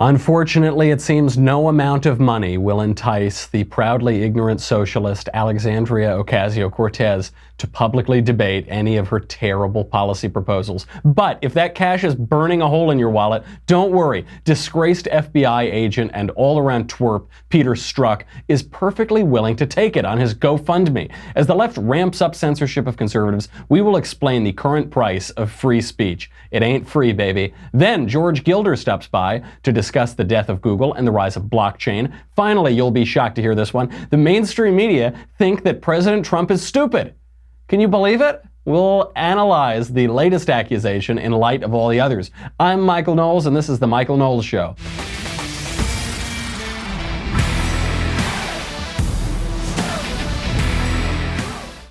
Unfortunately, it seems no amount of money will entice the proudly ignorant socialist Alexandria Ocasio-Cortez to publicly debate any of her terrible policy proposals. But if that cash is burning a hole in your wallet, don't worry. Disgraced FBI agent and all-around twerp Peter Strzok is perfectly willing to take it on his GoFundMe. As the left ramps up censorship of conservatives, we will explain the current price of free speech. It ain't free, baby. Then George Gilder stops by to discuss the death of Google and the rise of blockchain. Finally, you'll be shocked to hear this one. The mainstream media think that President Trump is stupid. Can you believe it? We'll analyze the latest accusation in light of all the others. I'm Michael Knowles, and this is The Michael Knowles Show.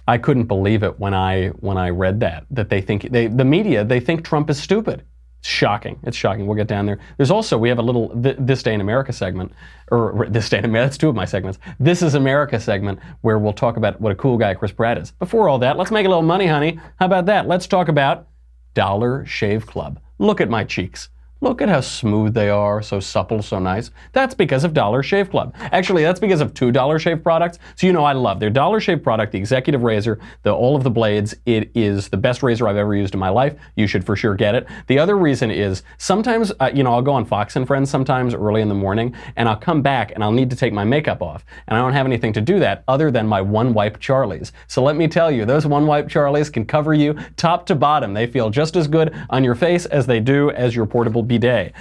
I couldn't believe it when I read that they think, the media, they think Trump is stupid. It's shocking. It's shocking. We'll get down there. There's also, we have a little This Day in America segment, or This Day in America, that's two of my segments. This is America segment, where we'll talk about what a cool guy Chris Pratt is. Before all that, let's make a little money, honey. How about that? Let's talk about Dollar Shave Club. Look at my cheeks. Look at how smooth they are, so supple, so nice. That's because of Dollar Shave Club. Actually, that's because of two Dollar Shave products. So you know I love their Dollar Shave product, the Executive Razor, all of the blades. It is the best razor I've ever used in my life. You should for sure get it. The other reason is sometimes, I'll go on Fox and Friends sometimes early in the morning, and I'll come back and I'll need to take my makeup off. And I don't have anything to do that other than my one-wipe Charlies. So let me tell you, those one-wipe Charlies can cover you top to bottom. They feel just as good on your face as they do as your portable bidet.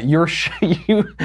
You should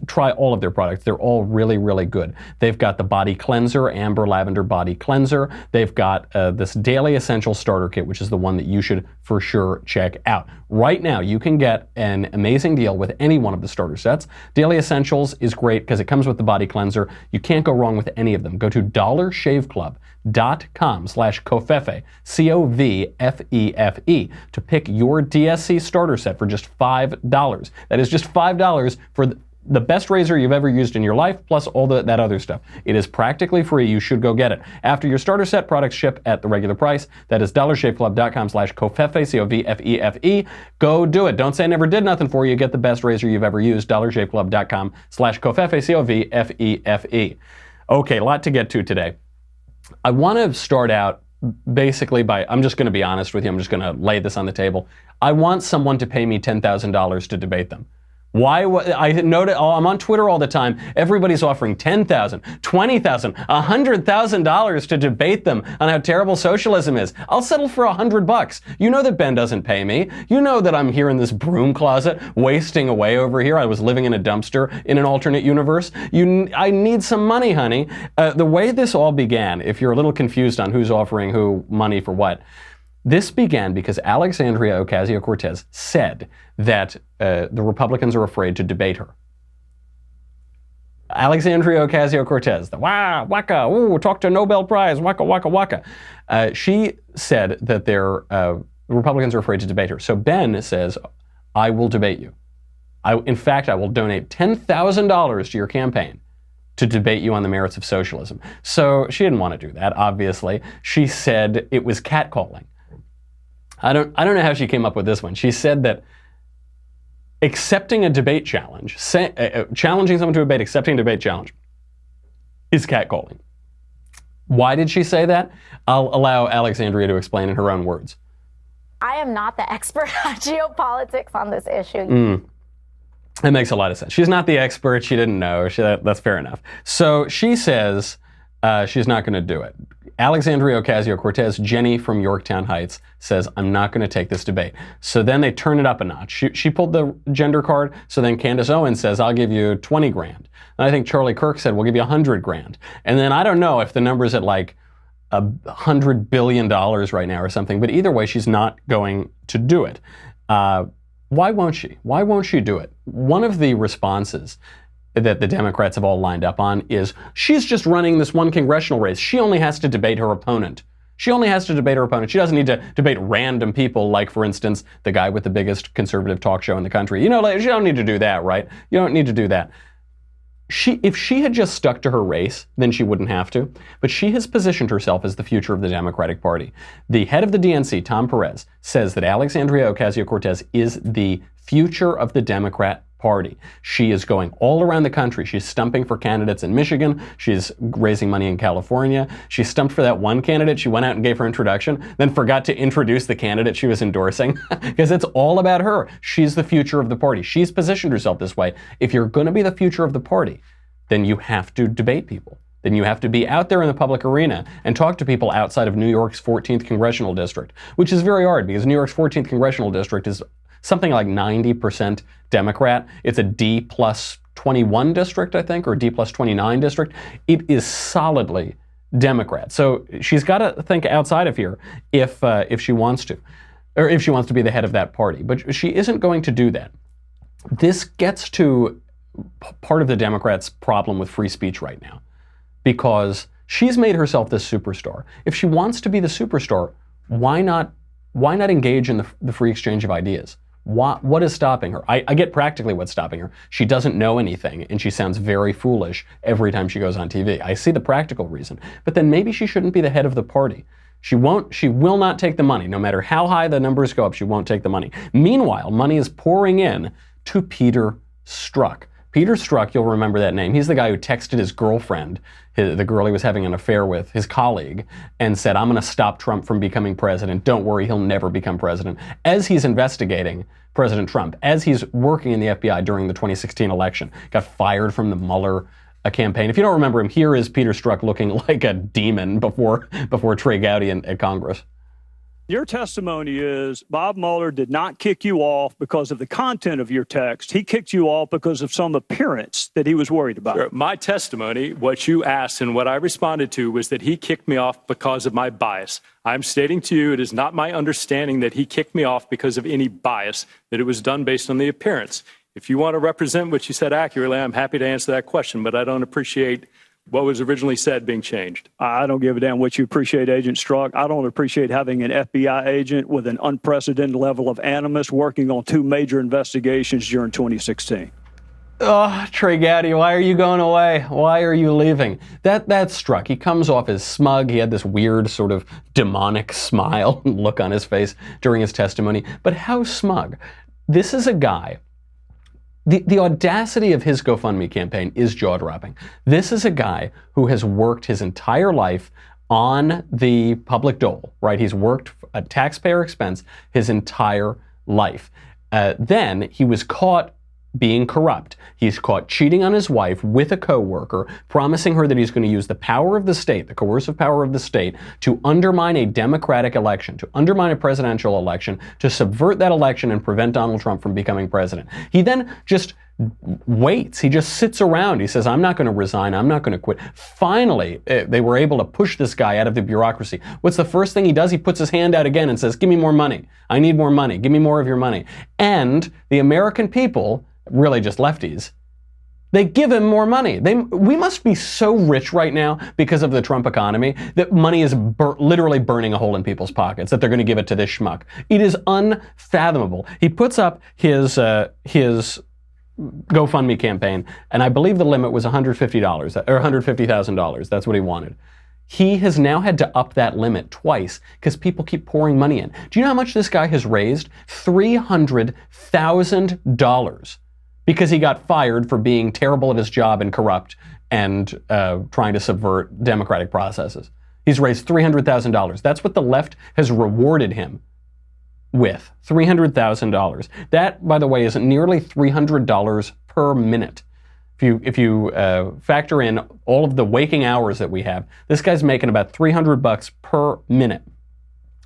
try all of their products. They're all really, really good. They've got the body cleanser, Amber Lavender Body Cleanser. They've got this Daily Essential Starter Kit, which is the one that you should for sure check out. Right now, you can get an amazing deal with any one of the starter sets. Daily Essentials is great because it comes with the body cleanser. You can't go wrong with any of them. Go to dollarshaveclub.com/covfefe, COVFEFE, to pick your DSC starter set for just $5. That is just $5 for the best razor you've ever used in your life, plus all that other stuff. It is practically free. You should go get it. After your starter set, products ship at the regular price. That is dollarshaveclub.com/covfefe, COVFEFE. Go do it. Don't say I never did nothing for you. Get the best razor you've ever used. dollarshaveclub.com/covfefe, COVFEFE. Okay, a lot to get to today. I want to start out basically by, I'm just going to be honest with you. I'm just going to lay this on the table. I want someone to pay me $10,000 to debate them. Why? I noted, I'm on Twitter all the time. Everybody's offering $10,000, $20,000, $100,000 to debate them on how terrible socialism is. I'll settle for $100. You know that Ben doesn't pay me. You know that I'm here in this broom closet, wasting away over here. I was living in a dumpster in an alternate universe. I need some money, honey. The way this all began, if you're a little confused on who's offering who money for what, this began because Alexandria Ocasio-Cortez said that the Republicans are afraid to debate her. Alexandria Ocasio-Cortez, the waka, ooh, talk to Nobel Prize, waka, waka, waka. She said that the Republicans are afraid to debate her. So Ben says, I will debate you. In fact, I will donate $10,000 to your campaign to debate you on the merits of socialism. So she didn't want to do that, obviously. She said it was catcalling. I don't know how she came up with this one. She said that accepting a debate challenge, challenging someone to a debate, accepting a debate challenge, is catcalling. Why did she say that? I'll allow Alexandria to explain in her own words. I am not the expert on geopolitics on this issue. That makes a lot of sense. She's not the expert. She didn't know. That's fair enough. So she says she's not going to do it. Alexandria Ocasio-Cortez, Jenny from Yorktown Heights, says, I'm not going to take this debate. So then they turn it up a notch. She pulled the gender card. So then Candace Owens says, I'll give you 20 grand. And I think Charlie Kirk said, we'll give you 100 grand. And then I don't know if the number's at like $100 billion right now or something. But either way, she's not going to do it. Why won't she? Why won't she do it? One of the responses that the Democrats have all lined up on is she's just running this one congressional race. She only has to debate her opponent. She only has to debate her opponent. She doesn't need to debate random people like, for instance, the guy with the biggest conservative talk show in the country. You know, she don't need to do that, right? You don't need to do that. If she had just stuck to her race, then she wouldn't have to. But she has positioned herself as the future of the Democratic Party. The head of the DNC, Tom Perez, says that Alexandria Ocasio-Cortez is the future of the Democrat party. She is going all around the country. She's stumping for candidates in Michigan. She's raising money in California. She stumped for that one candidate. She went out and gave her introduction, then forgot to introduce the candidate she was endorsing because it's all about her. She's the future of the party. She's positioned herself this way. If you're going to be the future of the party, then you have to debate people. Then you have to be out there in the public arena and talk to people outside of New York's 14th Congressional District, which is very hard because New York's 14th Congressional District is something like 90% Democrat. It's a D plus 21 district, I think, or D plus 29 district. It is solidly Democrat. So she's got to think outside of here if she wants to, or if she wants to be the head of that party. But she isn't going to do that. This gets to part of the Democrats' problem with free speech right now, because she's made herself this superstar. If she wants to be the superstar, why not engage in the free exchange of ideas? What is stopping her? I get practically what's stopping her. She doesn't know anything, and she sounds very foolish every time she goes on TV. I see the practical reason, but then maybe she shouldn't be the head of the party. She will not take the money. No matter how high the numbers go up, she won't take the money. Meanwhile, money is pouring in to Peter Strzok. Peter Strzok, you'll remember that name. He's the guy who texted his girlfriend, the girl he was having an affair with, his colleague, and said, I'm going to stop Trump from becoming president. Don't worry, he'll never become president. As he's investigating President Trump, as he's working in the FBI during the 2016 election, got fired from the Mueller campaign. If you don't remember him, here is Peter Strzok looking like a demon before Trey Gowdy at Congress. Your testimony is Bob Mueller did not kick you off because of the content of your text. He kicked you off because of some appearance that he was worried about. Sure. My testimony, what you asked and what I responded to, was that he kicked me off because of my bias. I'm stating to you it is not my understanding that he kicked me off because of any bias, that it was done based on the appearance. If you want to represent what you said accurately, I'm happy to answer that question, but I don't appreciate what was originally said being changed. I don't give a damn what you appreciate, Agent Strzok. I don't appreciate having an FBI agent with an unprecedented level of animus working on 2 major investigations during 2016. Oh, Trey Gowdy, why are you going away? Why are you leaving? That's Strzok. He comes off as smug. He had this weird sort of demonic smile and look on his face during his testimony. But how smug? This is a guy. The audacity of his GoFundMe campaign is jaw-dropping. This is a guy who has worked his entire life on the public dole, right? He's worked at taxpayer expense his entire life. Then he was caught being corrupt. He's caught cheating on his wife with a coworker, promising her that he's going to use the power of the state, the coercive power of the state, to undermine a democratic election, to undermine a presidential election, to subvert that election and prevent Donald Trump from becoming president. He then just waits. He just sits around. He says, I'm not going to resign. I'm not going to quit. Finally, they were able to push this guy out of the bureaucracy. What's the first thing he does? He puts his hand out again and says, give me more money. I need more money. Give me more of your money. And the American people, really just lefties, they give him more money. We must be so rich right now because of the Trump economy that money is literally burning a hole in people's pockets, that they're going to give it to this schmuck. It is unfathomable. He puts up his GoFundMe campaign, and I believe the limit was $150 or $150,000. That's what he wanted. He has now had to up that limit twice because people keep pouring money in. Do you know how much this guy has raised? $300,000 because he got fired for being terrible at his job and corrupt and trying to subvert democratic processes. He's raised $300,000. That's what the left has rewarded him with, $300,000. That, by the way, is nearly $300 per minute. If you factor in all of the waking hours that we have, this guy's making about $300 per minute.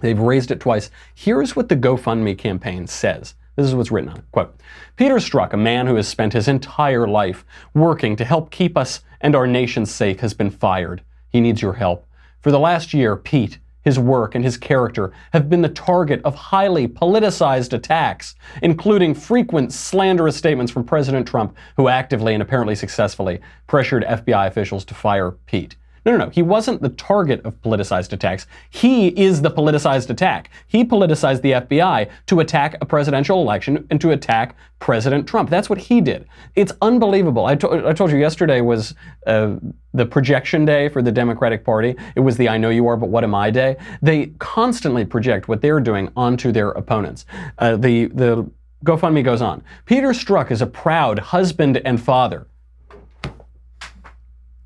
They've raised it twice. Here's what the GoFundMe campaign says. This is what's written on it. Quote, Peter Strzok, a man who has spent his entire life working to help keep us and our nation safe, has been fired. He needs your help. For the last year, Pete, his work, and his character have been the target of highly politicized attacks, including frequent slanderous statements from President Trump, who actively and apparently successfully pressured FBI officials to fire Pete. No. He wasn't the target of politicized attacks. He is the politicized attack. He politicized the FBI to attack a presidential election and to attack President Trump. That's what he did. It's unbelievable. I told you yesterday was the projection day for the Democratic Party. It was the I know you are, but what am I day. They constantly project what they're doing onto their opponents. The GoFundMe goes on. Peter Strzok is a proud husband and father.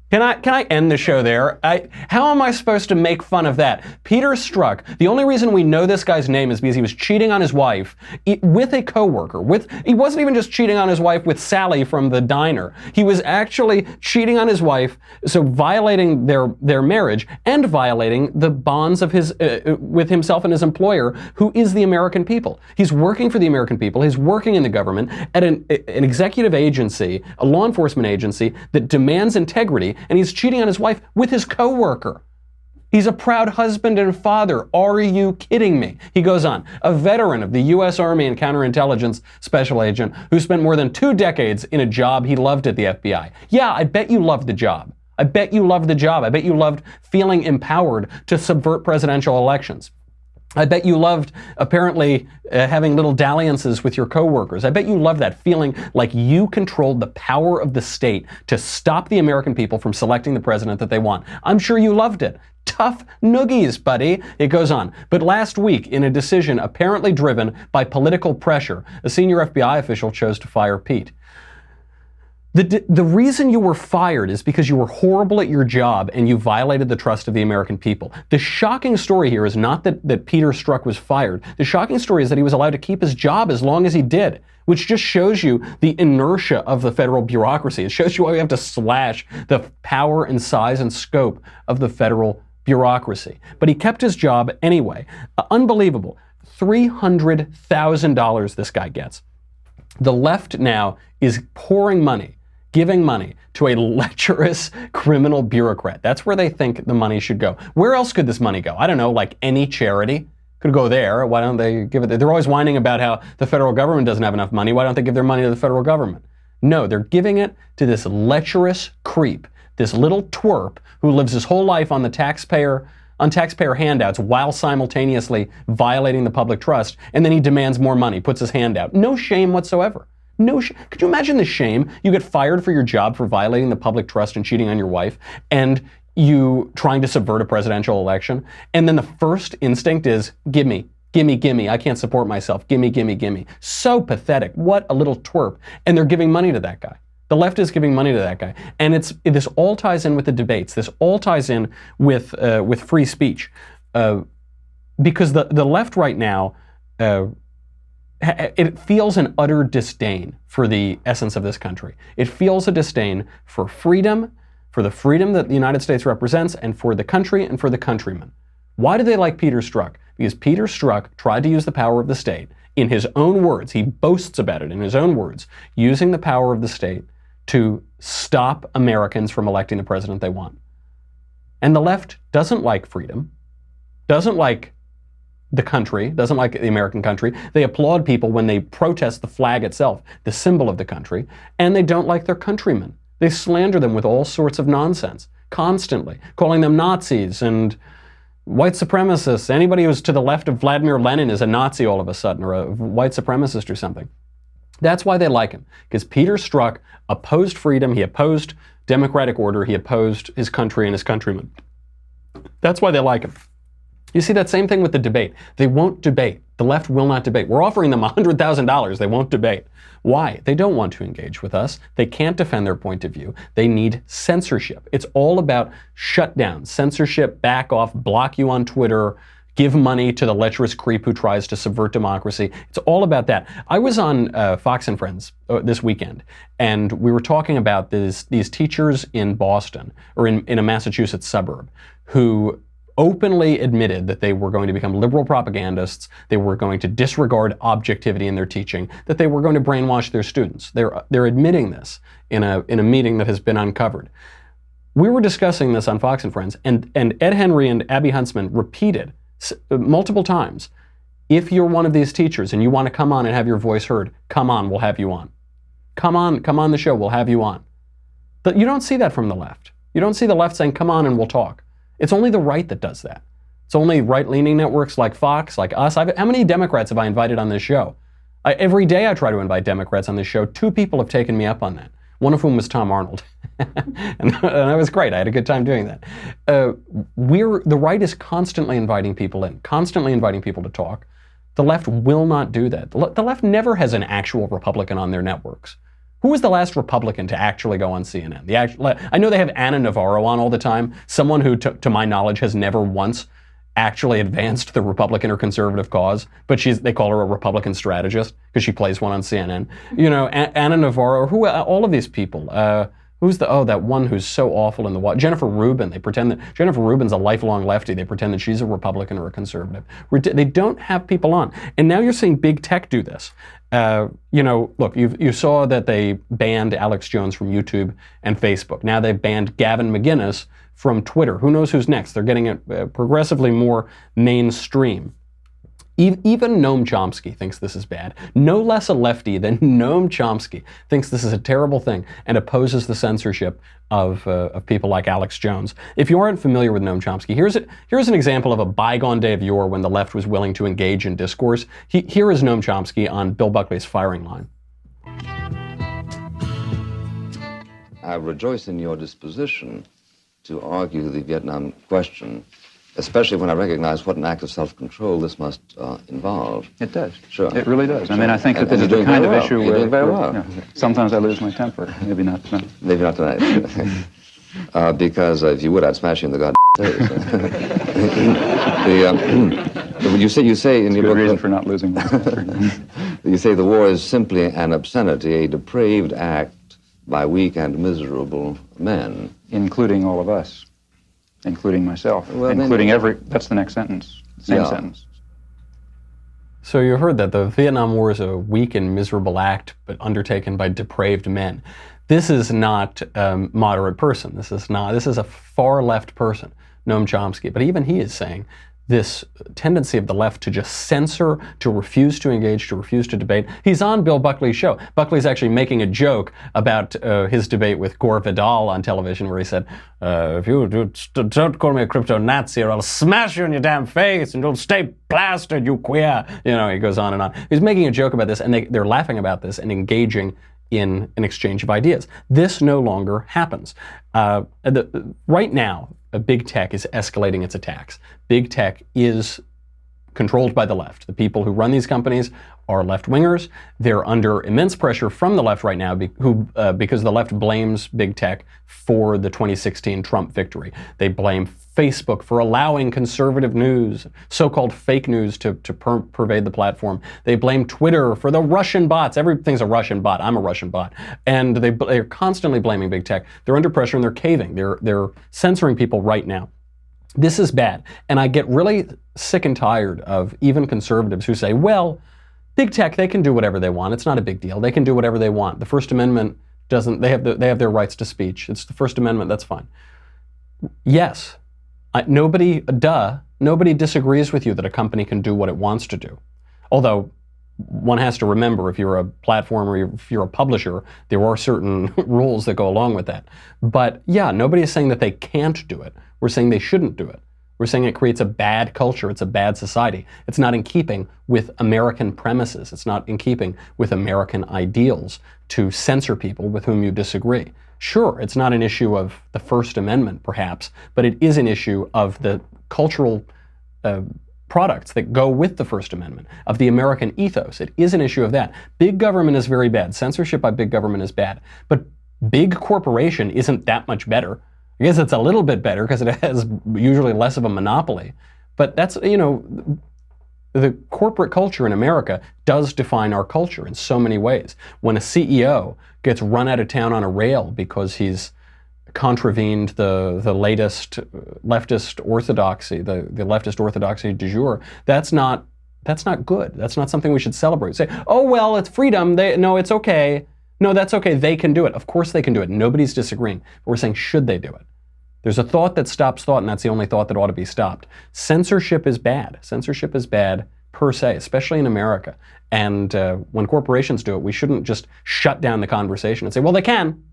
Can I end the show there? How am I supposed to make fun of that? Peter Strzok, the only reason we know this guy's name is because he was cheating on his wife with a coworker. He wasn't even just cheating on his wife with Sally from the diner. He was actually cheating on his wife, so violating their marriage and violating the bonds of his with himself and his employer, who is the American people. He's working for the American people. He's working in the government at an executive agency, a law enforcement agency that demands integrity, and he's cheating on his wife with his coworker. He's a proud husband and father. Are you kidding me? He goes on, a veteran of the U.S. Army and counterintelligence special agent who spent more than 2 decades in a job he loved at the FBI. Yeah, I bet you loved the job. I bet you loved the job. I bet you loved feeling empowered to subvert presidential elections. I bet you loved, apparently, having little dalliances with your coworkers. I bet you loved that feeling like you controlled the power of the state to stop the American people from selecting the president that they want. I'm sure you loved it. Tough noogies, buddy. It goes on. But last week, in a decision apparently driven by political pressure, a senior FBI official chose to fire Pete. The reason you were fired is because you were horrible at your job and you violated the trust of the American people. The shocking story here is not that Peter Strzok was fired. The shocking story is that he was allowed to keep his job as long as he did, which just shows you the inertia of the federal bureaucracy. It shows you why we have to slash the power and size and scope of the federal bureaucracy. But he kept his job anyway. Unbelievable. $300,000 this guy gets. The left now is pouring money, giving money to a lecherous criminal bureaucrat. That's where they think the money should go. Where else could this money go? I don't know, like any charity could go there. Why don't they give it there? They're always whining about how the federal government doesn't have enough money. Why don't they give their money to the federal government? No, they're giving it to this lecherous creep, this little twerp who lives his whole life on taxpayer handouts while simultaneously violating the public trust, and then he demands more money, puts his hand out. No shame whatsoever. Could you imagine the shame? You get fired for your job for violating the public trust and cheating on your wife, and you trying to subvert a presidential election, and then the first instinct is, gimme, I can't support myself, gimme. So pathetic. What a little twerp. And they're giving money to that guy. The left is giving money to that guy. And this all ties in with the debates. This all ties in with free speech. Because the left right now, it feels an utter disdain for the essence of this country. It feels a disdain for freedom, for the freedom that the United States represents, and for the country and for the countrymen. Why do they like Peter Strzok? Because Peter Strzok tried to use the power of the state. In his own words, he boasts about it in his own words, using the power of the state to stop Americans from electing the president they want. And the left doesn't like freedom, doesn't like the country, doesn't like the American country. They applaud people when they protest the flag itself, the symbol of the country, and they don't like their countrymen. They slander them with all sorts of nonsense, constantly, calling them Nazis and white supremacists. Anybody who's to the left of Vladimir Lenin is a Nazi all of a sudden, or a white supremacist or something. That's why they like him, because Peter Strzok opposed freedom, he opposed democratic order, he opposed his country and his countrymen. That's why they like him. You see that same thing with the debate. They won't debate. The left will not debate. We're offering them $100,000. They won't debate. Why? They don't want to engage with us. They can't defend their point of view. They need censorship. It's all about shutdown, censorship, back off, block you on Twitter, give money to the lecherous creep who tries to subvert democracy. It's all about that. I was on Fox and Friends this weekend, and we were talking about these teachers in Boston, or in a Massachusetts suburb, who openly admitted that they were going to become liberal propagandists, they were going to disregard objectivity in their teaching, that they were going to brainwash their students. They're admitting this in a meeting that has been uncovered. We were discussing this on Fox and Friends, and Ed Henry and Abby Huntsman repeated multiple times, if you're one of these teachers and you want to come on and have your voice heard, come on, we'll have you on. Come on the show, we'll have you on. But you don't see that from the left. You don't see the left saying, come on and we'll talk. It's only the right that does that. It's only right-leaning networks like Fox, like us. How many Democrats have I invited on this show? Every day I try to invite Democrats on this show. 2 people have taken me up on that. One of whom was Tom Arnold. and that was great. I had a good time doing that. The right is constantly inviting people in, constantly inviting people to talk. The left will not do that. The left never has an actual Republican on their networks. Who was the last Republican to actually go on CNN? I know they have Ana Navarro on all the time, someone who, to my knowledge, has never once actually advanced the Republican or conservative cause, but they call her a Republican strategist because she plays one on CNN. You know, Ana Navarro, all of these people. Who's that one who's so awful in the Jennifer Rubin. They pretend that Jennifer Rubin's a lifelong lefty. They pretend that she's a Republican or a conservative. They don't have people on. And now you're seeing big tech do this. You know, look, you saw that they banned Alex Jones from YouTube and Facebook. Now they've banned Gavin McInnes from Twitter. Who knows who's next? They're getting it progressively more mainstream. Even Noam Chomsky thinks this is bad. No less a lefty than Noam Chomsky thinks this is a terrible thing and opposes the censorship of people like Alex Jones. If you aren't familiar with Noam Chomsky, here's an example of a bygone day of yore when the left was willing to engage in discourse. Here is Noam Chomsky on Bill Buckley's firing line. I rejoice in your disposition to argue the Vietnam question, especially when I recognize what an act of self-control this must involve. It does. Sure. It really does. Sure. I mean, I think that And this is you're the doing kind of very well. issue You're where doing very well. you know, sometimes I lose my temper. Maybe not tonight. Maybe not tonight. Because if you would, I'd smash you in the goddamn face. You say in your Good book, reason for not losing my temper. you say the war is simply an obscenity, a depraved act by weak and miserable men. Including all of us. Including myself. Well, including that's the next sentence. Same sentence. So you heard that the Vietnam War is a weak and miserable act, but undertaken by depraved men. This is not a moderate person. This is a far left person, Noam Chomsky. But even he is saying this tendency of the left to just censor, to refuse to engage, to refuse to debate. He's on Bill Buckley's show. Buckley's actually making a joke about his debate with Gore Vidal on television, where he said, if you don't call me a crypto-Nazi or I'll smash you in your damn face and you'll stay blasted, you queer. You know, he goes on and on. He's making a joke about this, and they're laughing about this and engaging in an exchange of ideas. This no longer happens. Right now, big tech is escalating its attacks. Big tech is controlled by the left. The people who run these companies are left-wingers. They're under immense pressure from the left right now because the left blames big tech for the 2016 Trump victory. They blame Facebook for allowing conservative news, so-called fake news, to pervade the platform. They blame Twitter for the Russian bots. Everything's a Russian bot. I'm a Russian bot. And they're constantly blaming big tech. They're under pressure and they're caving. They're censoring people right now. This is bad. And I get really sick and tired of even conservatives who say, well, big tech, they can do whatever they want. It's not a big deal. They can do whatever they want. The First Amendment doesn't, they have their rights to speech. It's the First Amendment, that's fine. Yes. Nobody disagrees with you that a company can do what it wants to do. Although one has to remember, if you're a platform or if you're a publisher, there are certain rules that go along with that. But yeah, nobody is saying that they can't do it. We're saying they shouldn't do it. We're saying it creates a bad culture. It's a bad society. It's not in keeping with American premises. It's not in keeping with American ideals to censor people with whom you disagree. Sure, it's not an issue of the First Amendment, perhaps, but it is an issue of the cultural products that go with the First Amendment, of the American ethos. It is an issue of that. Big government is very bad. Censorship by big government is bad. But big corporation isn't that much better. I guess it's a little bit better because it has usually less of a monopoly. But that's, you know, the corporate culture in America does define our culture in so many ways. When a CEO gets run out of town on a rail because he's contravened the latest leftist orthodoxy, the leftist orthodoxy du jour, that's not good. That's not something we should celebrate. Say, oh, well, it's freedom. No, it's okay. No, that's okay. They can do it. Of course they can do it. Nobody's disagreeing. But we're saying, should they do it? There's a thought that stops thought, and that's the only thought that ought to be stopped. Censorship is bad. Censorship is bad per se, especially in America. And when corporations do it, we shouldn't just shut down the conversation and say, well, they can.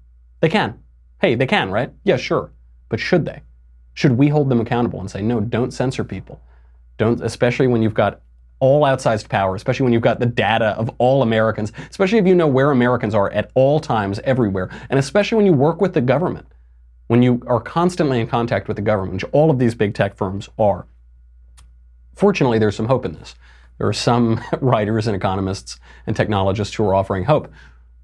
They can. Hey, they can, right? Yeah, sure. But should they? Should we hold them accountable and say, no, don't censor people? Don't, especially when you've got all outsized power, especially when you've got the data of all Americans, especially if you know where Americans are at all times, everywhere, and especially when you work with the government, when you are constantly in contact with the government, which all of these big tech firms are. Fortunately, there's some hope in this. There are some writers and economists and technologists who are offering hope.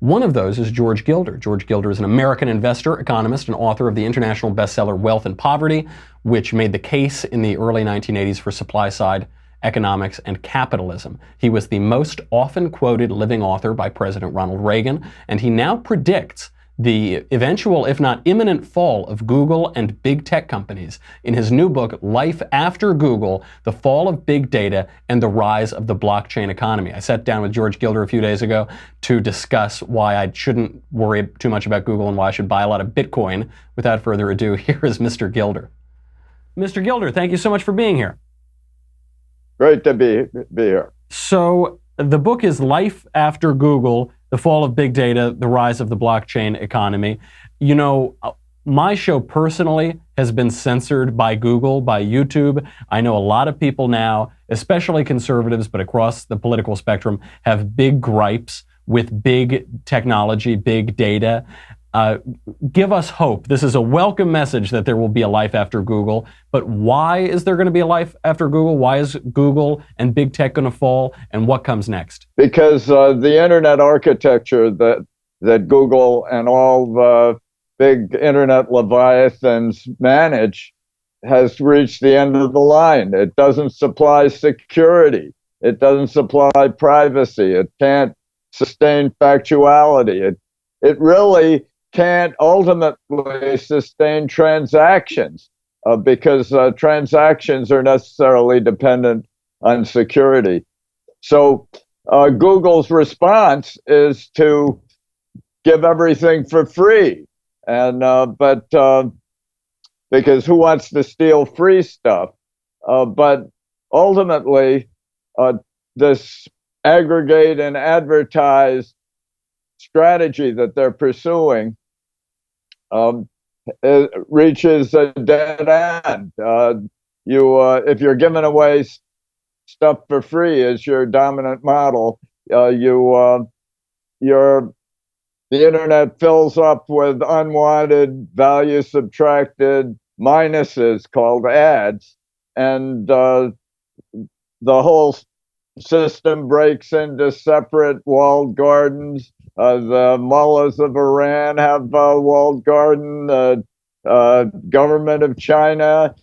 One of those is George Gilder. George Gilder is an American investor, economist, and author of the international bestseller Wealth and Poverty, which made the case in the early 1980s for supply-side economics and capitalism. He was the most often quoted living author by President Ronald Reagan, and he now predicts the eventual, if not imminent, fall of Google and big tech companies in his new book, Life After Google, The Fall of Big Data and the Rise of the Blockchain Economy. I sat down with George Gilder a few days ago to discuss why I shouldn't worry too much about Google and why I should buy a lot of Bitcoin. Without further ado, here is Mr. Gilder. Mr. Gilder, thank you so much for being here. Great to be here. So the book is Life After Google, The Fall of Big Data, The Rise of the Blockchain Economy. You know, my show personally has been censored by Google, by YouTube. I know a lot of people now, especially conservatives, but across the political spectrum, have big gripes with big technology, big data. Give us hope. This is a welcome message that there will be a life after Google. But why is there going to be a life after Google? Why is Google and big tech going to fall? And what comes next? Because the internet architecture that Google and all the big internet leviathans manage has reached the end of the line. It doesn't supply security. It doesn't supply privacy. It can't sustain factuality. It really can't ultimately sustain transactions because transactions are necessarily dependent on security. So Google's response is to give everything for free, and but because who wants to steal free stuff? But ultimately, this aggregate and advertise strategy that they're pursuing it reaches a dead end. If you're giving away stuff for free as your dominant model, the internet fills up with unwanted, value subtracted minuses called ads, and the whole system breaks into separate walled gardens. The mullahs of Iran have a walled garden. Government of China,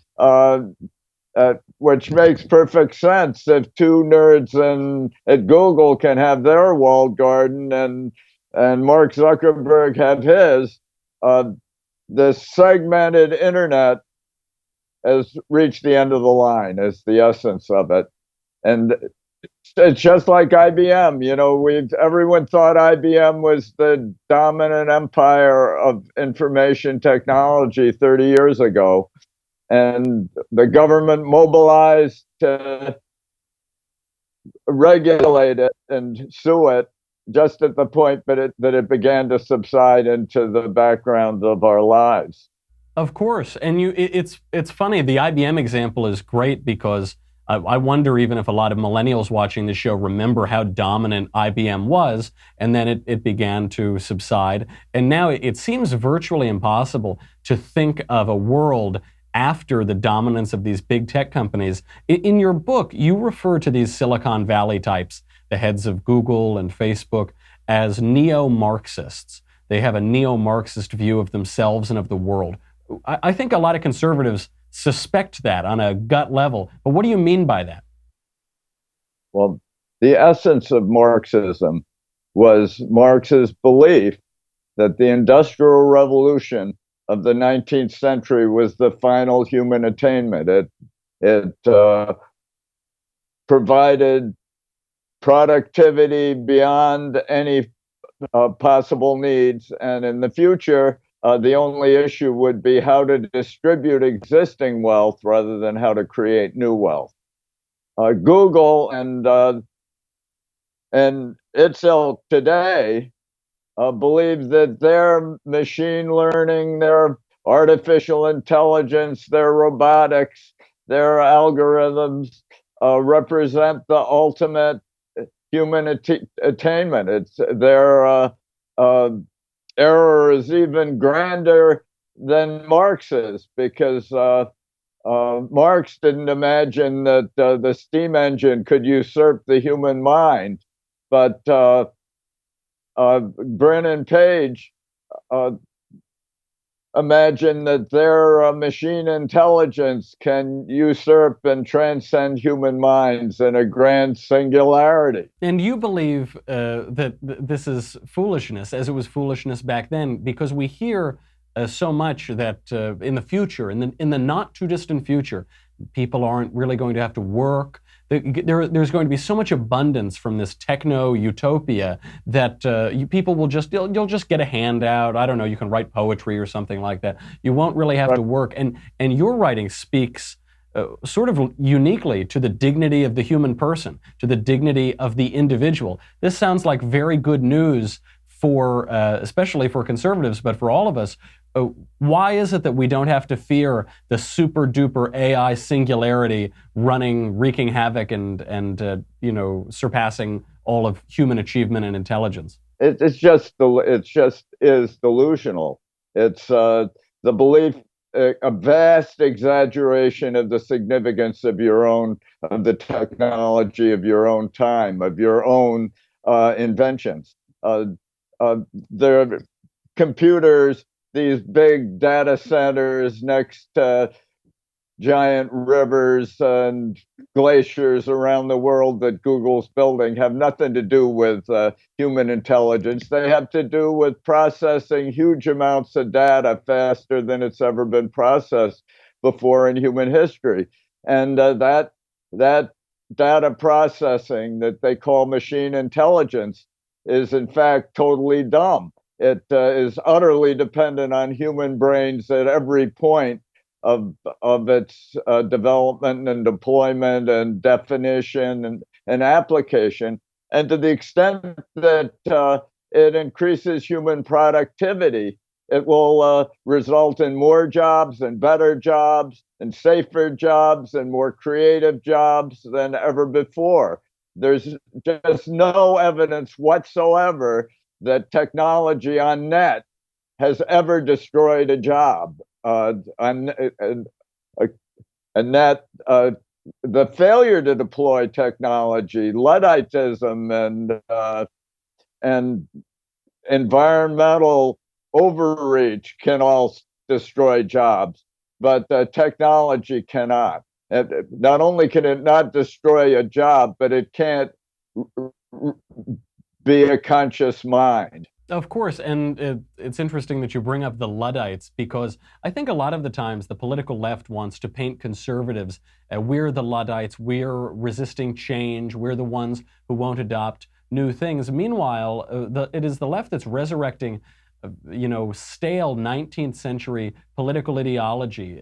which makes perfect sense. If two nerds at Google can have their walled garden and Mark Zuckerberg have his, the segmented internet has reached the end of the line, is the essence of it. And it's just like IBM. You know, everyone thought IBM was the dominant empire of information technology 30 years ago. And the government mobilized to regulate it and sue it just at the point that it began to subside into the background of our lives. Of course. And it's funny. The IBM example is great because I wonder even if a lot of millennials watching the show remember how dominant IBM was, and then it began to subside. And now it seems virtually impossible to think of a world after the dominance of these big tech companies. In your book, you refer to these Silicon Valley types, the heads of Google and Facebook, as neo-Marxists. They have a neo-Marxist view of themselves and of the world. I think a lot of conservatives suspect that on a gut level. But what do you mean by that? Well, the essence of Marxism was Marx's belief that the Industrial Revolution of the 19th century was the final human attainment. It provided productivity beyond any possible needs, and in the future, the only issue would be how to distribute existing wealth rather than how to create new wealth. Google and its ilk today believe that their machine learning, their artificial intelligence, their robotics, their algorithms represent the ultimate human attainment. It's their error is even grander than Marx's, because Marx didn't imagine that the steam engine could usurp the human mind, but Brennan Page imagined that their machine intelligence can usurp and transcend human minds in a grand singularity. And you believe that this is foolishness, as it was foolishness back then, because we hear so much that in the future, in the not too distant future, people aren't really going to have to work. There's going to be so much abundance from this techno utopia that people will you'll just get a handout. I don't know, you can write poetry or something like that. You won't really have to work. And your writing speaks sort of uniquely to the dignity of the human person, to the dignity of the individual. This sounds like very good news for, especially for conservatives, but for all of us. Why is it that we don't have to fear the super duper AI singularity wreaking havoc and surpassing all of human achievement and intelligence? It's just is delusional. It's the belief, a vast exaggeration of the significance of the technology of your own time, of your own inventions. The computers, these big data centers next to giant rivers and glaciers around the world that Google's building have nothing to do with human intelligence. They have to do with processing huge amounts of data faster than it's ever been processed before in human history. And that data processing that they call machine intelligence is in fact totally dumb. It is utterly dependent on human brains at every point of its development and deployment and definition and application. And to the extent that it increases human productivity, it will result in more jobs and better jobs and safer jobs and more creative jobs than ever before. There's just no evidence whatsoever that technology on net has ever destroyed a job. And that the failure to deploy technology, Ludditism, and environmental overreach can all destroy jobs, but technology cannot. Not only can it not destroy a job, but it can't be a conscious mind. Of course, and it's interesting that you bring up the Luddites, because I think a lot of the times the political left wants to paint conservatives, we're the Luddites, we're resisting change, we're the ones who won't adopt new things. Meanwhile, it is the left that's resurrecting stale 19th century political ideology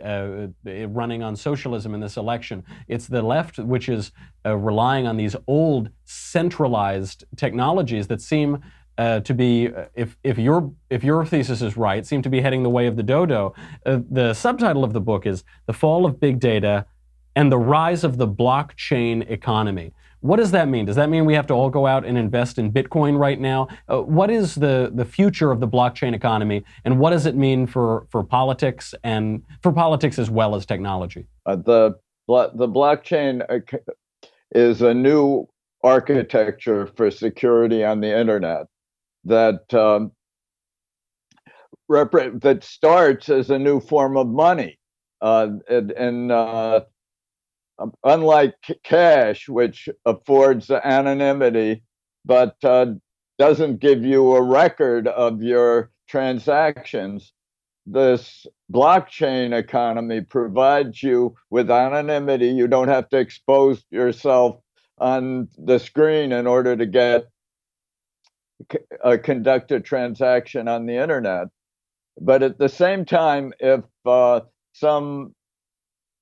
running on socialism in this election. It's the left which is relying on these old centralized technologies that seem to be, if your thesis is right, seem to be heading the way of the dodo. The subtitle of the book is The Fall of Big Data and the Rise of the Blockchain Economy. What does that mean? Does that mean we have to all go out and invest in Bitcoin right now? What is the future of the blockchain economy, and what does it mean for politics, and for politics as well as technology? The blockchain is a new architecture for security on the internet that starts as a new form of money, unlike cash, which affords anonymity but doesn't give you a record of your transactions. This blockchain economy provides you with anonymity. You don't have to expose yourself on the screen in order to conduct a transaction on the internet. But at the same time, if some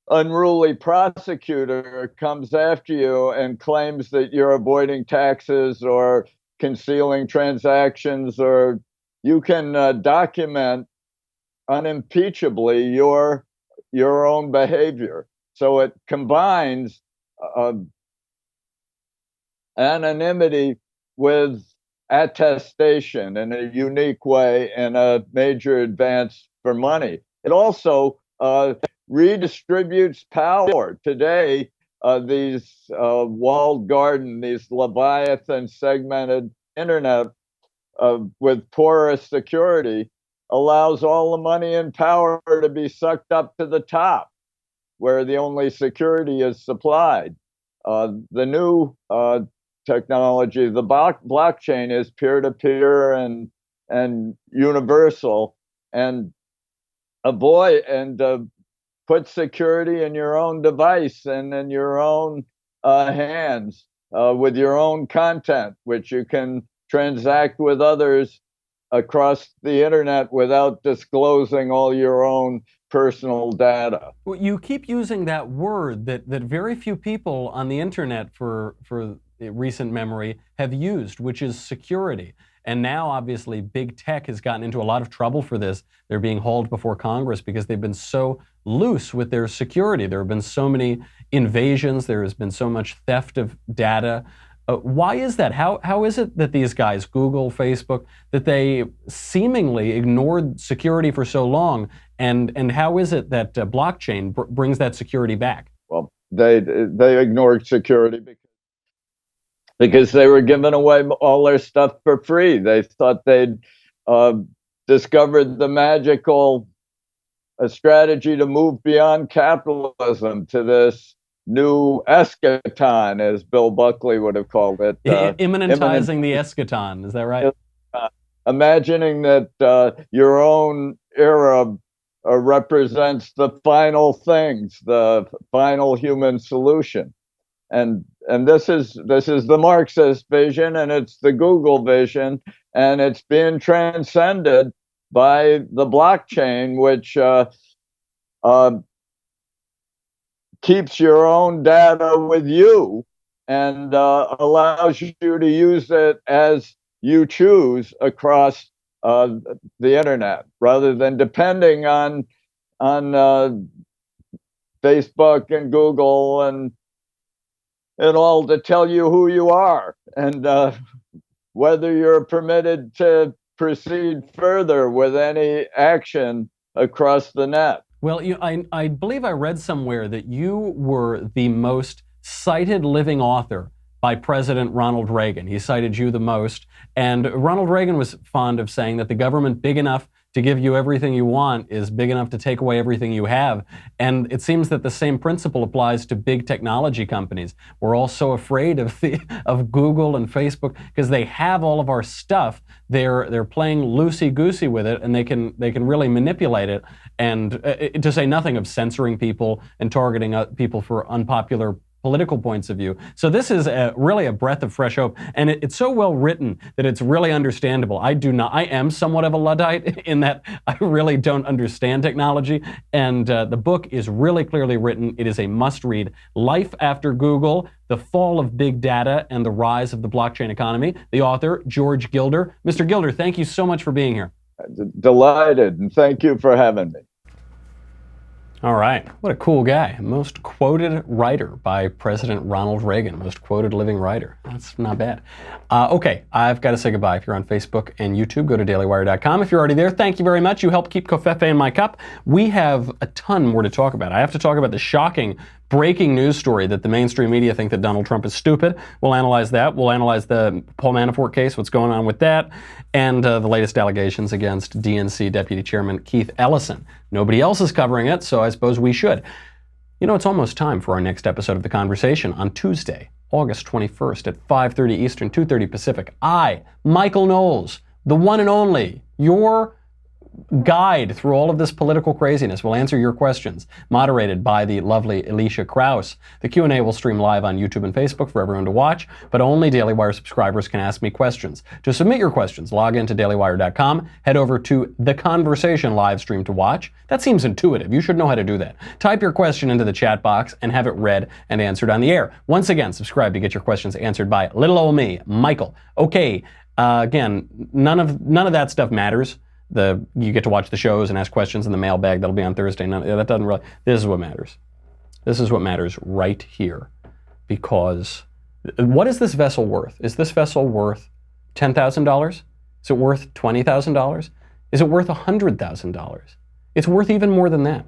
unruly prosecutor comes after you and claims that you're avoiding taxes or concealing transactions, or you can document unimpeachably your own behavior. So it combines anonymity with attestation in a unique way, and a major advance for money. It also redistributes power. Today, these walled garden, these Leviathan segmented internet with porous security allows all the money and power to be sucked up to the top, where the only security is supplied. The new technology, the blockchain, is peer-to-peer and universal, and put security in your own device and in your own hands with your own content, which you can transact with others across the internet without disclosing all your own personal data. Well, you keep using that word that very few people on the internet for recent memory have used, which is security. And now, obviously, big tech has gotten into a lot of trouble for this. They're being hauled before Congress because they've been so loose with their security. There have been so many invasions. There has been so much theft of data. Why is that? How is it that these guys, Google, Facebook, that they seemingly ignored security for so long? And how is it that blockchain brings that security back? Well, they ignored security because they were giving away all their stuff for free. They thought they'd discovered the magical strategy to move beyond capitalism to this new eschaton, as Bill Buckley would have called it. Immanentizing the eschaton, is that right? Imagining that your own era represents the final things, the final human solution. And this is the Marxist vision, and it's the Google vision, and it's being transcended by the blockchain, which keeps your own data with you and allows you to use it as you choose across the internet, rather than depending on Facebook and Google and all to tell you who you are and whether you're permitted to proceed further with any action across the net. Well, I believe I read somewhere that you were the most cited living author by President Ronald Reagan. He cited you the most. And Ronald Reagan was fond of saying that the government big enough to give you everything you want is big enough to take away everything you have. And it seems that the same principle applies to big technology companies. We're all so afraid of Google and Facebook because they have all of our stuff. They're playing loosey-goosey with it, and they can really manipulate it. And to say nothing of censoring people and targeting people for unpopular political points of view. So this is really a breath of fresh hope, and it's so well written that it's really understandable. I am somewhat of a Luddite in that I really don't understand technology, and the book is really clearly written. It is a must-read. Life After Google, The Fall of Big Data and the Rise of the Blockchain Economy. The author, George Gilder. Mr. Gilder, thank you so much for being here. Delighted, and thank you for having me. All right. What a cool guy. Most quoted writer by President Ronald Reagan. Most quoted living writer. That's not bad. Okay, I've got to say goodbye. If you're on Facebook and YouTube, go to dailywire.com. If you're already there, thank you very much. You help keep Covfefe in my cup. We have a ton more to talk about. I have to talk about the shocking breaking news story that the mainstream media think that Donald Trump is stupid. We'll analyze that. We'll analyze the Paul Manafort case, what's going on with that, and the latest allegations against DNC Deputy Chairman Keith Ellison. Nobody else is covering it, so I suppose we should. You know, it's almost time for our next episode of The Conversation on Tuesday, August 21st at 5:30 Eastern, 2:30 Pacific. I, Michael Knowles, the one and only, your guide through all of this political craziness, will answer your questions, moderated by the lovely Alicia Krause. The Q&A will stream live on YouTube and Facebook for everyone to watch, but only Daily Wire subscribers can ask me questions. To submit your questions, log into dailywire.com, head over to The Conversation live stream to watch. That seems intuitive. You should know how to do that. Type your question into the chat box and have it read and answered on the air. Once again, subscribe to get your questions answered by little old me, Michael. Okay, again, none of that stuff matters. You get to watch the shows and ask questions in the mailbag. That'll be on Thursday. That doesn't really. This is what matters. This is what matters right here. Because what is this vessel worth? Is this vessel worth $10,000? Is it worth $20,000? Is it worth $100,000? It's worth even more than that.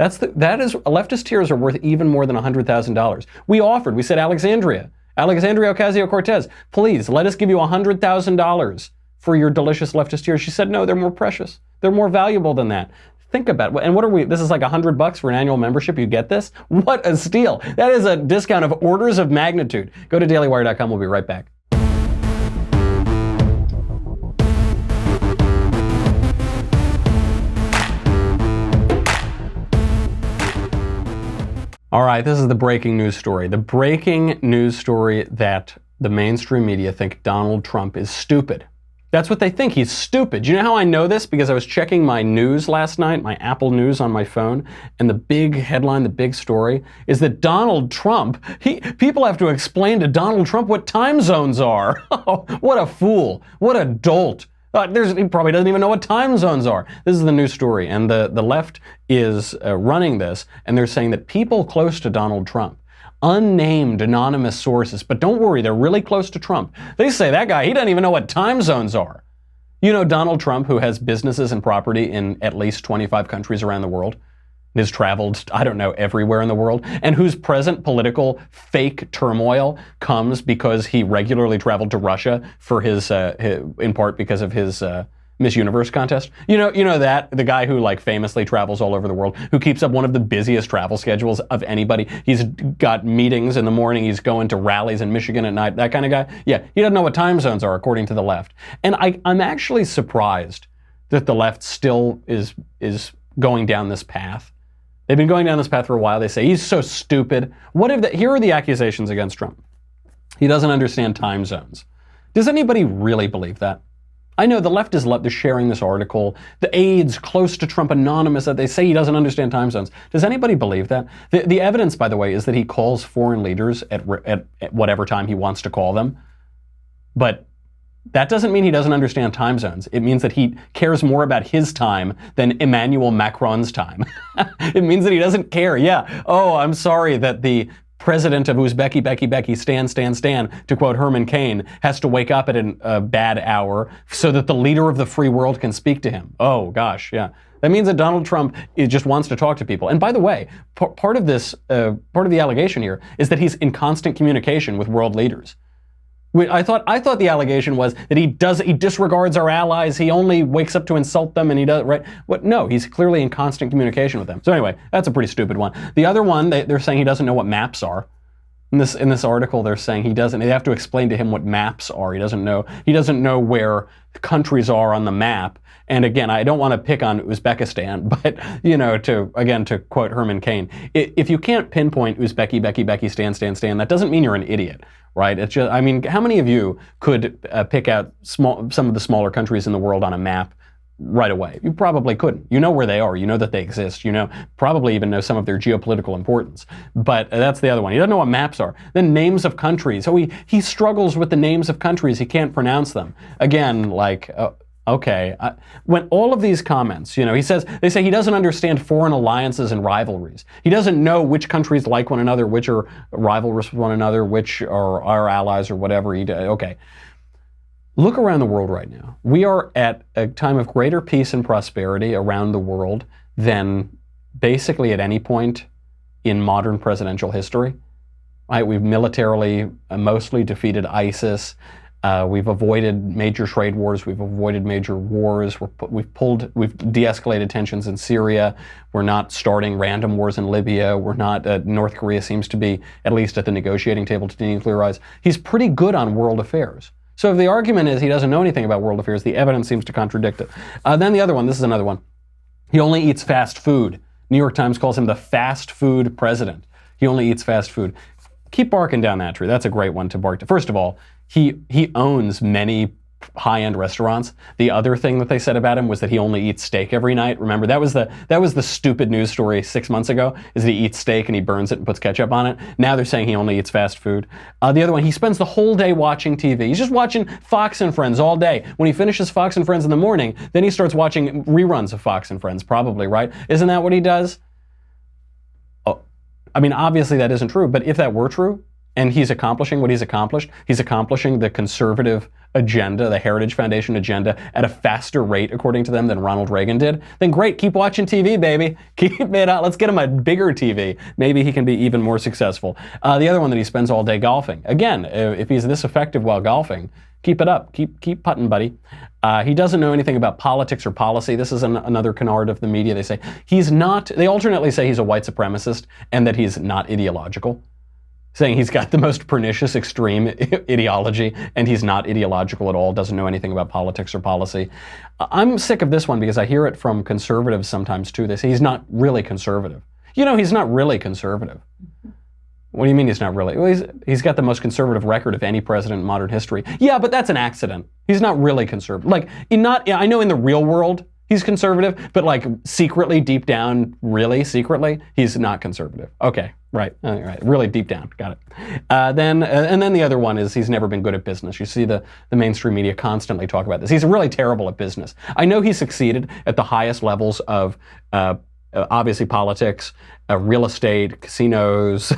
That is leftist tears are worth even more than $100,000. We said Alexandria Ocasio-Cortez, please let us give you $100,000 for your delicious leftist tears. She said, no, they're more precious. They're more valuable than that. Think about it. And what are we? This is like $100 for an annual membership. You get this? What a steal. That is a discount of orders of magnitude. Go to dailywire.com. We'll be right back. All right, this is the breaking news story. The breaking news story that the mainstream media think Donald Trump is stupid. That's what they think. He's stupid. You know how I know this? Because I was checking my news last night, my Apple News on my phone, and the big headline, the big story, is that Donald Trump, people have to explain to Donald Trump what time zones are. What a fool. What a dolt. He probably doesn't even know what time zones are. This is the news story, and the left is running this, and they're saying that people close to Donald Trump, unnamed anonymous sources, but don't worry, they're really close to Trump. They say that guy, he doesn't even know what time zones are. You know Donald Trump, who has businesses and property in at least 25 countries around the world, has traveled, I don't know, everywhere in the world, and whose present political fake turmoil comes because he regularly traveled to Russia for his in part because of his Miss Universe contest. You know that the guy who like famously travels all over the world, who keeps up one of the busiest travel schedules of anybody. He's got meetings in the morning. He's going to rallies in Michigan at night. That kind of guy. Yeah, he doesn't know what time zones are, according to the left. And I'm actually surprised that the left still is going down this path. They've been going down this path for a while. They say he's so stupid. Here are the accusations against Trump. He doesn't understand time zones. Does anybody really believe that? I know the left is sharing this article. The aides close to Trump, anonymous, that they say he doesn't understand time zones. Does anybody believe that? The evidence, by the way, is that he calls foreign leaders at whatever time he wants to call them. But that doesn't mean he doesn't understand time zones. It means that he cares more about his time than Emmanuel Macron's time. It means that he doesn't care. Yeah. Oh, I'm sorry that the president of Uzbeki, Stan, to quote Herman Cain, has to wake up at a bad hour so that the leader of the free world can speak to him. Oh, gosh, yeah. That means that Donald Trump just wants to talk to people. And by the way, part of the allegation here is that he's in constant communication with world leaders. I thought the allegation was that he disregards our allies. He only wakes up to insult them, and he does right. What? No, he's clearly in constant communication with them. So anyway, that's a pretty stupid one. The other one, they're saying he doesn't know what maps are. In this article, they're saying he doesn't. They have to explain to him what maps are. He doesn't know where countries are on the map. And again, I don't want to pick on Uzbekistan, but to quote Herman Cain, if you can't pinpoint Uzbeki, Stan, that doesn't mean you're an idiot. Right? It's just, I mean, how many of you could pick out some of the smaller countries in the world on a map right away? You probably couldn't. You know where they are. You know that they exist. Probably even know some of their geopolitical importance. But that's the other one. He doesn't know what maps are. Then names of countries. So he struggles with the names of countries. He can't pronounce them. Again, okay. When all of these comments, they say he doesn't understand foreign alliances and rivalries. He doesn't know which countries like one another, which are rivalrous with one another, which are our allies or whatever. Okay. Look around the world right now. We are at a time of greater peace and prosperity around the world than basically at any point in modern presidential history. Right? We've militarily mostly defeated ISIS. We've avoided major trade wars. We've avoided major wars. We've de-escalated tensions in Syria. We're not starting random wars in Libya. We're not. North Korea seems to be at least at the negotiating table to denuclearize. He's pretty good on world affairs. So if the argument is he doesn't know anything about world affairs, the evidence seems to contradict it. Then the other one. This is another one. He only eats fast food. New York Times calls him the fast food president. He only eats fast food. Keep barking down that tree. That's a great one to bark to. First of all, he owns many high-end restaurants. The other thing that they said about him was that he only eats steak every night. Remember, that was the stupid news story 6 months ago, is that he eats steak and he burns it and puts ketchup on it. Now they're saying he only eats fast food. The other one, he spends the whole day watching TV. He's just watching Fox and Friends all day. When he finishes Fox and Friends in the morning, then he starts watching reruns of Fox and Friends, probably, right? Isn't that what he does? I mean, obviously that isn't true, but if that were true, And he's accomplishing what he's accomplished. He's accomplishing the conservative agenda, the Heritage Foundation agenda, at a faster rate, according to them, than Ronald Reagan did. Then great, keep watching TV, baby. Keep it out. Let's get him a bigger TV. Maybe he can be even more successful. The other one that he spends all day golfing. Again, if he's this effective while golfing, keep it up. Keep putting, buddy. He doesn't know anything about politics or policy. This is another canard of the media. They say he's not. They alternately say he's a white supremacist and that he's not ideological, saying he's got the most pernicious extreme ideology and he's not ideological at all, doesn't know anything about politics or policy. I'm sick of this one because I hear it from conservatives sometimes too. They say he's not really conservative. You know, he's not really conservative. What do you mean he's not really? Well, he's got the most conservative record of any president in modern history. Yeah, but that's an accident. He's not really conservative. Like, I know in the real world he's conservative, but like secretly, deep down, really secretly, he's not conservative. Okay, right, all right, really deep down, got it. And then the other one is he's never been good at business. You see the mainstream media constantly talk about this. He's really terrible at business. I know he succeeded at the highest levels of obviously politics, real estate, casinos,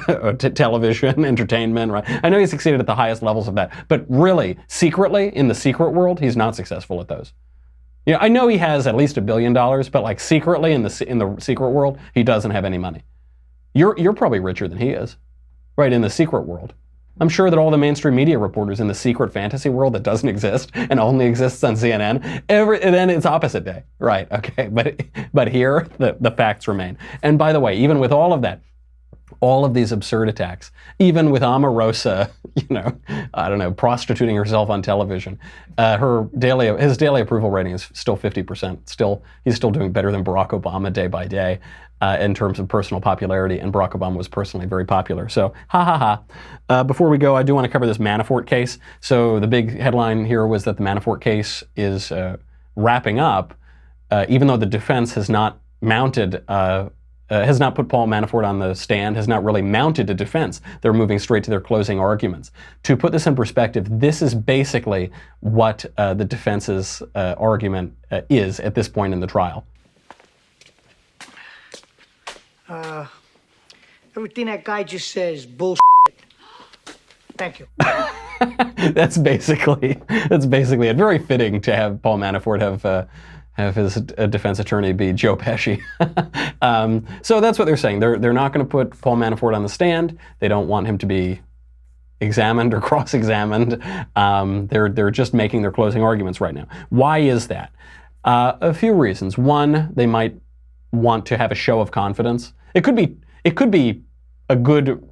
television, entertainment, right? I know he succeeded at the highest levels of that, but really, secretly, in the secret world, he's not successful at those. Yeah, I know he has at least $1 billion, but like secretly in the secret world, he doesn't have any money. You're probably richer than he is, right? In the secret world. I'm sure that all the mainstream media reporters in the secret fantasy world that doesn't exist and only exists on CNN, then it's opposite day, right? Okay, but here the facts remain. And by the way, even with all of that, all of these absurd attacks, even with Omarosa, I don't know, prostituting herself on television, his daily approval rating is still 50%. He's still doing better than Barack Obama day by day in terms of personal popularity, and Barack Obama was personally very popular. So, Before we go, I do want to cover this Manafort case. So the big headline here was that the Manafort case is wrapping up, even though the defense has not mounted has not put Paul Manafort on the stand, has not really mounted a defense. They're moving straight to their closing arguments. To put this in perspective, this is basically what the defense's argument is at this point in the trial. Everything that guy just says, bullshit. Thank you. That's basically it. Very fitting to have Paul Manafort have his defense attorney be Joe Pesci. So that's what they're saying. They're not going to put Paul Manafort on the stand. They don't want him to be examined or cross-examined. They're just making their closing arguments right now. Why is that? A few reasons. One, they might want to have a show of confidence. It could be a good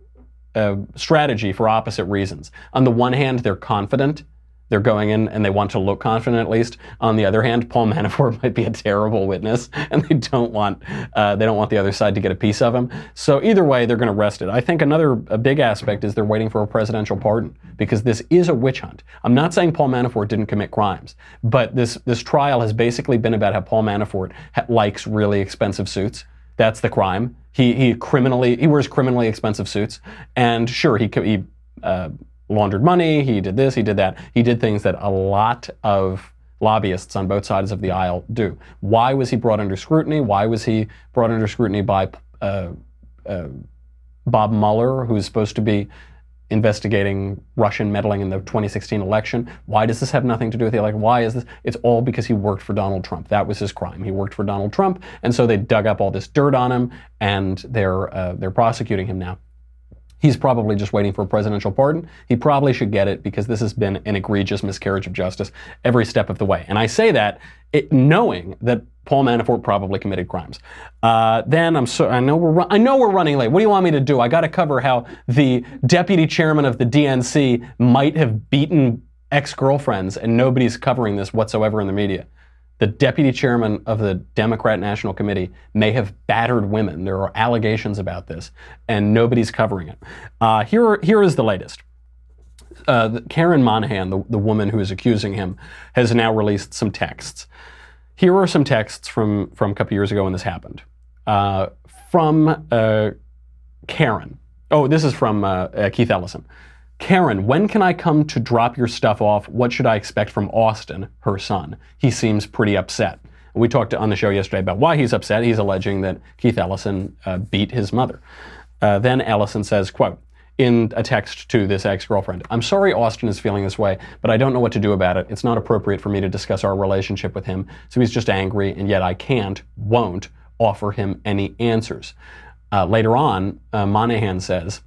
strategy for opposite reasons. On the one hand, they're confident. They're going in and they want to look confident at least. On the other hand, Paul Manafort might be a terrible witness, and they don't want the other side to get a piece of him. So either way, they're going to rest it. I think a big aspect is they're waiting for a presidential pardon, because this is a witch hunt. I'm not saying Paul Manafort didn't commit crimes, but this trial has basically been about how Paul Manafort likes really expensive suits. That's the crime. He wears criminally expensive suits, and sure, he laundered money, he did this, he did that. He did things that a lot of lobbyists on both sides of the aisle do. Why was he brought under scrutiny? Why was he brought under scrutiny by Bob Mueller, who's supposed to be investigating Russian meddling in the 2016 election? Why does this have nothing to do with the election? Why is this? It's all because he worked for Donald Trump. That was his crime. He worked for Donald Trump, and so they dug up all this dirt on him, and they're prosecuting him now. He's probably just waiting for a presidential pardon. He probably should get it, because this has been an egregious miscarriage of justice every step of the way. And I say that knowing that Paul Manafort probably committed crimes. Then I know we're running late. What do you want me to do? I got to cover how the deputy chairman of the DNC might have beaten ex-girlfriends, and nobody's covering this whatsoever in the media. The deputy chairman of the Democrat National Committee may have battered women. There are allegations about this, and nobody's covering it. Here is the latest. Karen Monahan, the woman who is accusing him, has now released some texts. Here are some texts from a couple years ago when this happened. From Karen. Oh, this is from Keith Ellison. Karen, when can I come to drop your stuff off? What should I expect from Austin, her son? He seems pretty upset. We talked on the show yesterday about why he's upset. He's alleging that Keith Ellison beat his mother. Then Ellison says, quote, in a text to this ex-girlfriend. I'm sorry Austin is feeling this way, but I don't know what to do about it. It's not appropriate for me to discuss our relationship with him, so he's just angry, and yet I won't offer him any answers. Later on, Monahan says,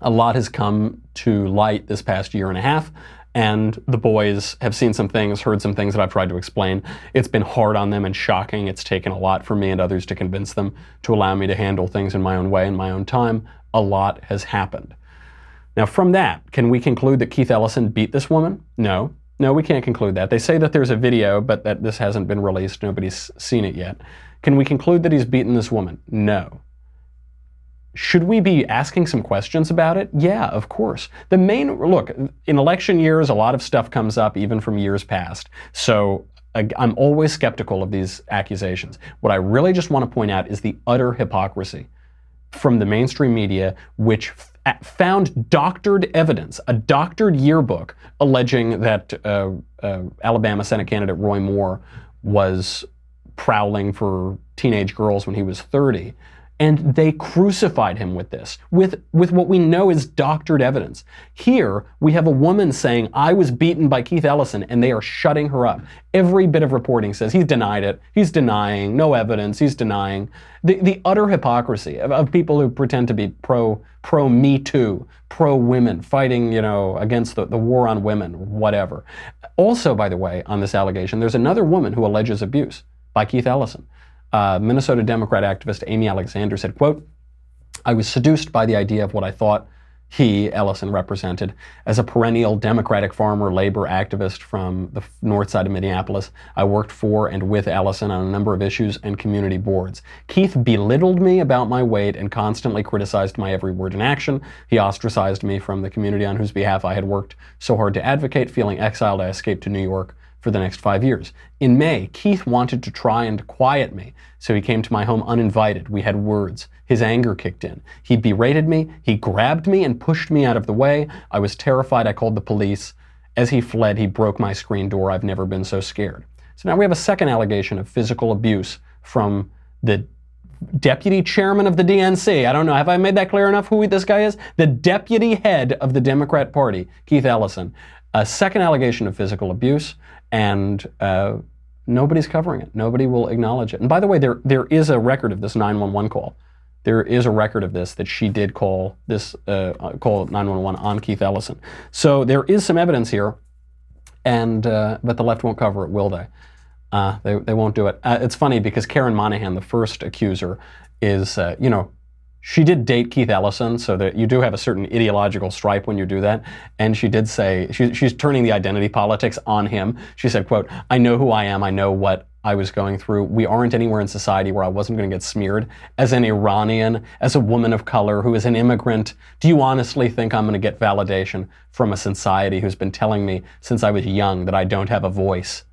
a lot has come to light this past year and a half, and the boys have seen some things, heard some things that I've tried to explain. It's been hard on them and shocking. It's taken a lot for me and others to convince them to allow me to handle things in my own way, in my own time. A lot has happened. Now, from that, can we conclude that Keith Ellison beat this woman? No. No, we can't conclude that. They say that there's a video, but that this hasn't been released. Nobody's seen it yet. Can we conclude that he's beaten this woman? No. Should we be asking some questions about it? Yeah, of course. Look, in election years, a lot of stuff comes up, even from years past. So I'm always skeptical of these accusations. What I really just want to point out is the utter hypocrisy from the mainstream media, which found doctored evidence, a doctored yearbook alleging that Alabama Senate candidate Roy Moore was prowling for teenage girls when he was 30. And they crucified him with this, with what we know is doctored evidence. Here, we have a woman saying, I was beaten by Keith Ellison, and they are shutting her up. Every bit of reporting says he's denied it, he's denying, no evidence, he's denying. The utter hypocrisy of people who pretend to be pro-Me Too, pro-women, fighting, against the war on women, whatever. Also, by the way, on this allegation, there's another woman who alleges abuse by Keith Ellison. Minnesota Democrat activist Amy Alexander said, quote, I was seduced by the idea of what I thought he, Ellison, represented as a perennial Democratic farmer labor activist from the north side of Minneapolis. I worked for and with Ellison on a number of issues and community boards. Keith belittled me about my weight and constantly criticized my every word and action. He ostracized me from the community on whose behalf I had worked so hard to advocate. Feeling exiled, I escaped to New York for the next 5 years. In May, Keith wanted to try and quiet me, so he came to my home uninvited. We had words. His anger kicked in. He berated me, he grabbed me and pushed me out of the way. I was terrified. I called the police. As he fled, he broke my screen door. I've never been so scared. So now we have a second allegation of physical abuse from the deputy chairman of the DNC. I don't know, have I made that clear enough who this guy is? The deputy head of the Democrat Party, Keith Ellison. A second allegation of physical abuse, and nobody's covering it. Nobody will acknowledge it. And by the way, there is a record of this 911 call. There is a record of this, that she did call 911 on Keith Ellison. So there is some evidence here, and but the left won't cover it, will they? They won't do it. It's funny because Karen Monahan, the first accuser, is, she did date Keith Ellison, so that you do have a certain ideological stripe when you do that. And she did say, she's turning the identity politics on him. She said, quote, I know who I am. I know what I was going through. We aren't anywhere in society where I wasn't going to get smeared. As an Iranian, as a woman of color who is an immigrant, do you honestly think I'm going to get validation from a society who's been telling me since I was young that I don't have a voice?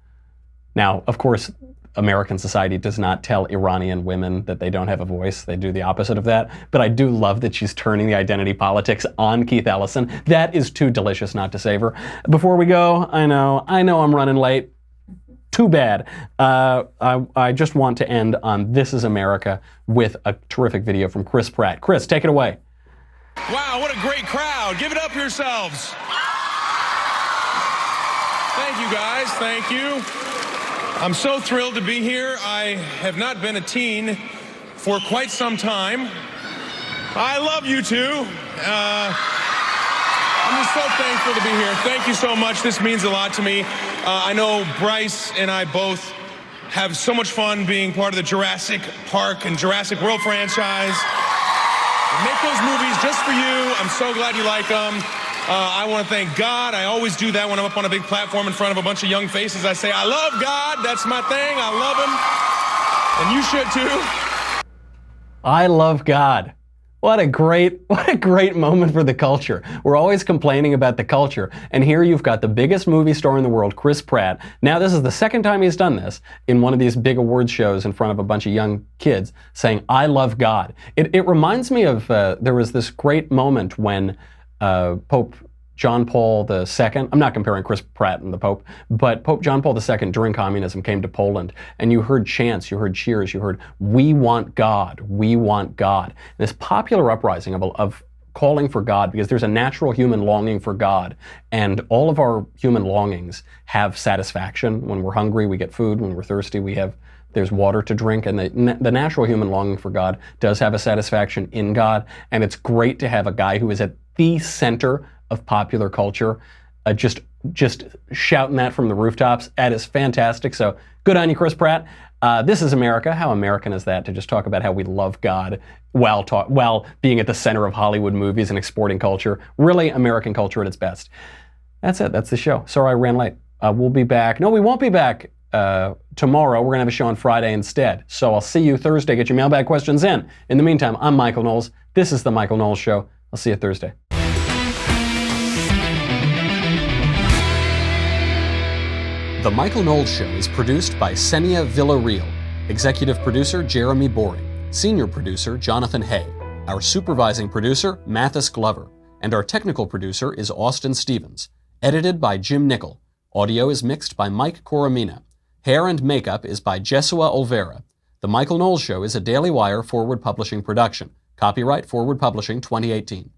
Now, of course, American society does not tell Iranian women that they don't have a voice. They do the opposite of that. But I do love that she's turning the identity politics on Keith Ellison. That is too delicious not to savor. Before we go, I know I'm running late. Too bad. I just want to end on This Is America with a terrific video from Chris Pratt. Chris, take it away. Wow, what a great crowd. Give it up yourselves. Thank you, guys. Thank you. I'm so thrilled to be here. I have not been a teen for quite some time. I love you too. I'm just so thankful to be here. Thank you so much. This means a lot to me. I know Bryce and I both have so much fun being part of the Jurassic Park and Jurassic World franchise. We make those movies just for you. I'm so glad you like them. I want to thank God. I always do that when I'm up on a big platform in front of a bunch of young faces. I say, I love God. That's my thing. I love him. And you should too. I love God. What a great moment for the culture. We're always complaining about the culture, and here you've got the biggest movie star in the world, Chris Pratt. Now this is the second time he's done this in one of these big awards shows in front of a bunch of young kids, saying, I love God. It reminds me of, there was this great moment when Pope John Paul II, I'm not comparing Chris Pratt and the Pope, but Pope John Paul II during communism came to Poland, and you heard chants, you heard cheers, you heard, we want God, we want God. This popular uprising of calling for God, because there's a natural human longing for God, and all of our human longings have satisfaction. When we're hungry, we get food. When we're thirsty, there's water to drink, and the natural human longing for God does have a satisfaction in God, and it's great to have a guy who is at the center of popular culture just shouting that from the rooftops. That is fantastic. So good on you, Chris Pratt. This is America. How American is that, to just talk about how we love God while being at the center of Hollywood movies and exporting culture? Really American culture at its best. That's it. That's the show. Sorry I ran late. We'll be back. No, we won't be back tomorrow. We're going to have a show on Friday instead. So I'll see you Thursday. Get your mailbag questions in. In the meantime, I'm Michael Knowles. This is The Michael Knowles Show. I'll see you Thursday. The Michael Knowles Show is produced by Senia Villarreal, executive producer Jeremy Boring, senior producer Jonathan Hay, our supervising producer Mathis Glover, and our technical producer is Austin Stevens, edited by Jim Nickel. Audio is mixed by Mike Coromina. Hair and makeup is by Jesua Olvera. The Michael Knowles Show is a Daily Wire Forward Publishing production. Copyright Forward Publishing 2018.